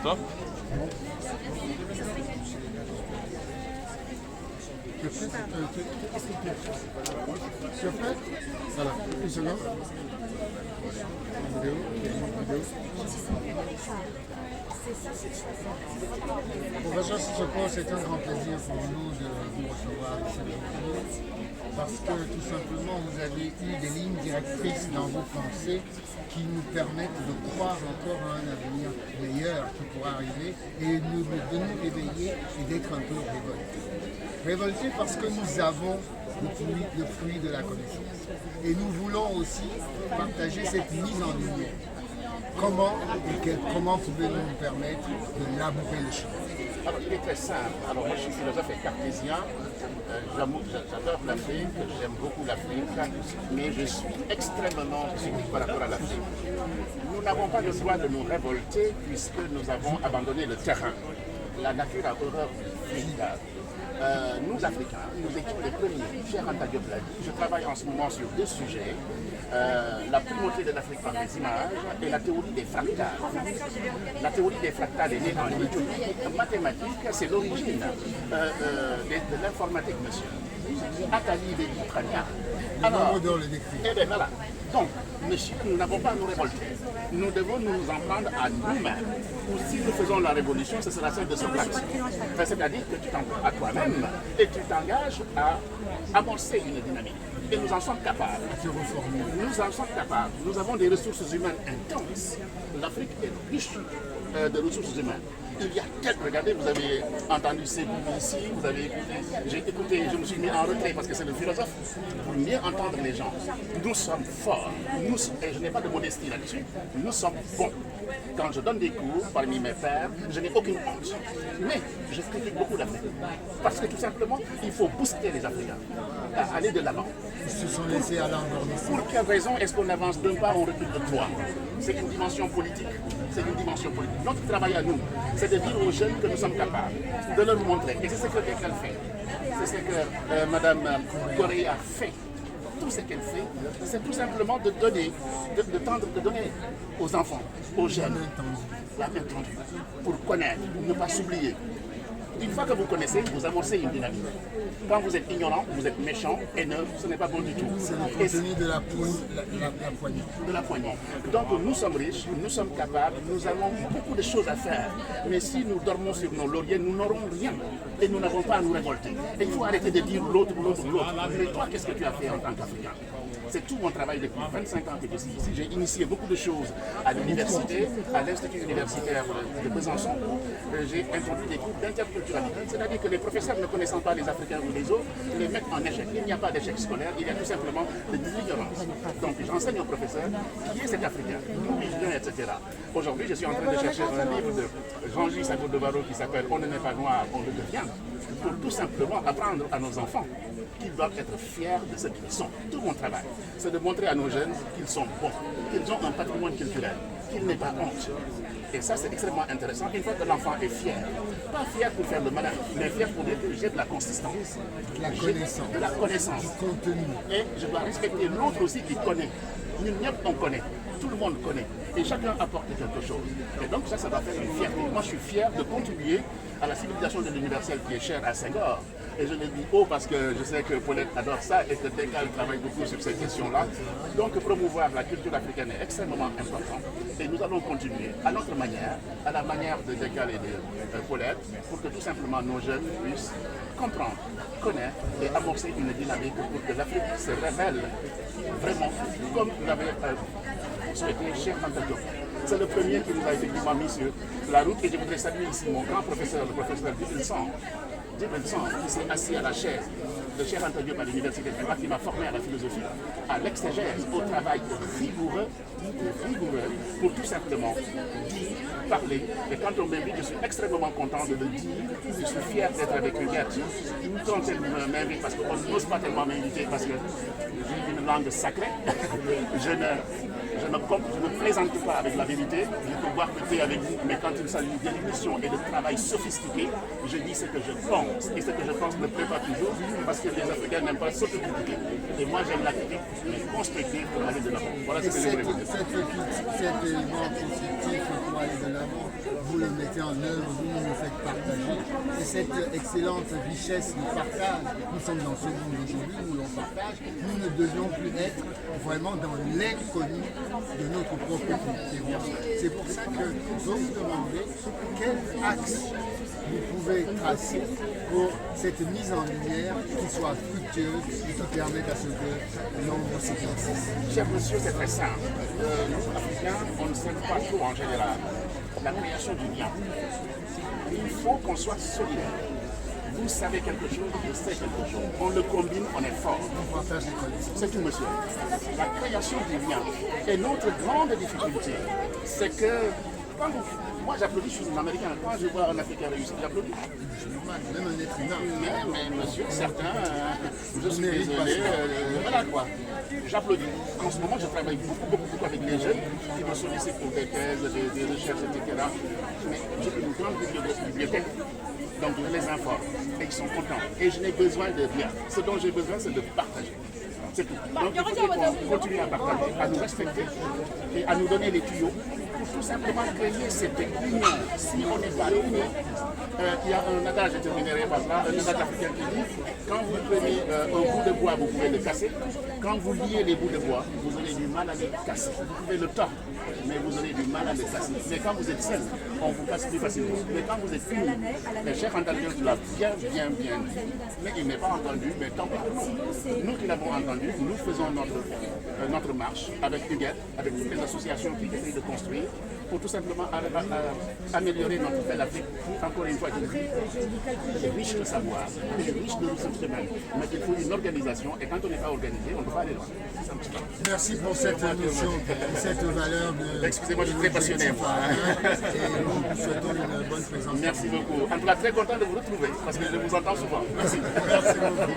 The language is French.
Toi? Tu es prêt? Tu es prêt? Voilà, une seconde. Vidéo. Professeur Sissoko, c'est un grand plaisir pour nous de vous recevoir ici aujourd'hui, parce que tout simplement vous avez eu des lignes directrices dans vos pensées qui nous permettent de croire encore à un avenir meilleur qui pourra arriver et de nous réveiller et d'être un peu révoltés. Révoltés parce que nous avons le fruit de la connaissance. Et nous voulons aussi partager cette mise en lumière. Comment pouvez-vous nous permettre de labourer le champ? Alors, il est très simple. Alors, moi, je suis philosophe et cartésien. J'adore l'Afrique, j'aime beaucoup l'Afrique, mais je suis extrêmement critique par rapport à l'Afrique. Nous n'avons pas le droit de nous révolter puisque nous avons abandonné le terrain. La nature a horreur du paysage. Nous, Africains, nous étions les premiers. Cher Anta Diop l'a dit, je travaille en ce moment sur deux sujets. La primauté de l'Afrique par les images et la théorie des fractales. La théorie des fractales est née en Éthiopie. En mathématiques, c'est l'origine de l'informatique, monsieur. Atali de l'Ukraine. Alors, eh bien voilà. Donc, monsieur, nous n'avons pas à nous révolter. Nous devons nous en prendre à nous-mêmes. Ou si nous faisons la révolution, ce sera celle de ce plan. C'est-à-dire que tu t'en prends à toi-même et tu t'engages à amorcer une dynamique. Et nous en sommes capables. Nous en sommes capables. Nous avons des ressources humaines intenses. L'Afrique est riche de ressources humaines. Il y a quelques, regardez, vous avez entendu ces mots ici, vous avez écouté, j'ai écouté, je me suis mis en retrait parce que c'est le philosophe, pour mieux entendre les gens. Nous sommes forts, et je n'ai pas de modestie là-dessus, nous sommes bons. Quand je donne des cours parmi mes pairs, je n'ai aucune honte. Mais je critique beaucoup l'Afrique. Parce que tout simplement, il faut booster les Africains à aller de l'avant. Ils se sont laissés à l'endormissement. Pour quelle raison est-ce qu'on avance d'un pas, on recule de trois? C'est une dimension politique. C'est une dimension politique. Notre travail à nous, c'est de dire aux jeunes que nous sommes capables, de leur montrer. Et c'est ce qu'elle fait. C'est ce que Mme Corée a fait. Tout ce qu'elle fait, c'est tout simplement de donner, de donner aux enfants, aux jeunes, la main tendue, pour connaître, ne pas s'oublier. Une fois que vous connaissez, vous amorcez une dynamique. Quand vous êtes ignorant, vous êtes méchant, haineux, ce n'est pas bon du tout. C'est le contenu de la poignée. De la poignée. Donc nous sommes riches, nous sommes capables, nous avons beaucoup de choses à faire. Mais si nous dormons sur nos lauriers, nous n'aurons rien. Et nous n'avons pas à nous révolter. Et il faut arrêter de dire l'autre. Mais toi, qu'est-ce que tu as fait en tant qu'Africain? C'est tout mon travail depuis 25 ans que je suis ici. J'ai initié beaucoup de choses à l'université, à l'Institut universitaire de Besançon, où j'ai introduit des cours d'interculturalité. C'est-à-dire que les professeurs ne connaissant pas les Africains ou les autres, les mettent en échec. Il n'y a pas d'échec scolaire, il y a tout simplement de l'ignorance. Donc j'enseigne aux professeurs qui est cet Africain, d'où il vient, etc. Aujourd'hui, je suis en train de chercher un livre de Jean-Gilles Sagour-de-Varo qui s'appelle On ne naît pas noir, on le devient, pour tout simplement apprendre à nos enfants qu'ils doivent être fiers de ce qu'ils sont. Tout mon travail, c'est de montrer à nos jeunes qu'ils sont bons, qu'ils ont un patrimoine culturel, qu'il n'est pas honte. Et ça, c'est extrêmement intéressant. Une fois que l'enfant est fier, pas fier pour faire le malin, mais fier pour dire que j'ai de la consistance, de la connaissance, du contenu. Et je dois respecter l'autre aussi qui connaît. Nous, on connaît. Tout le monde connaît. Et chacun apporte quelque chose. Et donc ça doit faire une fierté. Moi, je suis fier de contribuer à la civilisation de l'universel qui est chère à Senghor. Et je le dis haut parce que je sais que Paulette adore ça et que Dekal travaille beaucoup sur ces questions-là. Donc promouvoir la culture africaine est extrêmement important. Et nous allons continuer à notre manière, à la manière de Dekal et de Paulette, pour que tout simplement nos jeunes puissent comprendre, connaître et amorcer une dynamique pour que l'Afrique se révèle vraiment comme l'avait souhaité Cheikh Anta Diop. C'est le premier qui nous a effectivement mis sur la route et je voudrais saluer ici mon grand professeur, le professeur Djibril qui s'est assis à la chaise de Cheikh Anta Diop à l'université de Dakar, qui m'a formé à la philosophie, à l'exégèse, au travail rigoureux, pour tout simplement dire, parler. Et quand on m'invite, je suis extrêmement content de le dire. Je suis fier d'être avec une gerte. Quand elle m'invite, parce qu'on n'ose pas tellement m'inviter, parce que j'ai une langue sacrée, je ne plaisante pas avec la vérité, je peux boire le thé avec vous, mais quand il s'agit d'érudition et de travail sophistiqué, je dis ce que je pense. Et ce que je pense ne plaît pas toujours, parce que les Africains n'aiment pas s'autocritiquer. Et moi j'aime la critique, mais constructive pour aller de l'avant. Voilà ce que je voulais vous dire. Cet élément positif, aller de l'avant, vous le mettez en œuvre, vous nous faites partager. Et cette excellente richesse de partage, nous sommes dans ce monde aujourd'hui où l'on partage, nous ne devions plus être vraiment dans l'inconnu de notre propre culture. C'est pour ça que je vous demander quel axe vous pouvez tracer pour cette mise en lumière qui soit fructueuse et qui permette à ce que l'ombre s'éclaircisse. Cher monsieur, c'est très simple. Nous, Africains, on ne s'aime pas trop en général. La création du lien. Il faut qu'on soit solidaire. Vous savez quelque chose, je sais quelque chose. On le combine, on est fort. On partage les connaissances. C'est tout, monsieur. La création du lien. Et notre grande difficulté, c'est que quand moi j'applaudis, je suis un Américain. Quand je vois un Africain réussir, j'applaudis. C'est normal, même un être humain. Mais monsieur, certains, je suis désolé, voilà quoi. J'applaudis. En ce moment, je travaille beaucoup avec les jeunes qui me sollicitent pour des thèses, des recherches, etc. Mais j'ai une grande bibliothèque. Donc je les informe et ils sont contents. Et je n'ai besoin de rien. Ce dont j'ai besoin, c'est de partager. C'est tout. Donc il faut qu'on continue à partager, à nous respecter et à nous donner les tuyaux pour tout simplement créer cette union. Si on n'est pas unis, il y a un adage, je terminerai par là, un adage africain qui dit quand vous prenez un bout de bois, vous pouvez le casser. Quand vous liez les bouts de bois, vous aurez du mal à les casser. Vous pouvez le tordre, mais vous aurez du mal à les casser. Mais quand vous êtes seul, on vous casse plus facilement. Mais quand vous êtes unis, le cher Andalien l'a bien dit, mais il n'est pas entendu, mais tant pis pour nous. Nous qui l'avons entendu, nous faisons notre marche avec Huguette, avec toutes les associations qui essayent de construire, pour tout simplement améliorer notre belle Afrique. Encore une fois, je dis, elle est riche de savoir, elle est riche de ressources humaines, mais il faut une organisation, et quand on n'est pas organisé, on ne peut pas aller loin. Merci pour cette notion, cette valeur de... Excusez-moi, je suis très passionné. Et nous vous souhaitons une bonne présence. Merci beaucoup. En tout cas, très content de vous retrouver, parce que je vous entends souvent. Merci. Merci beaucoup.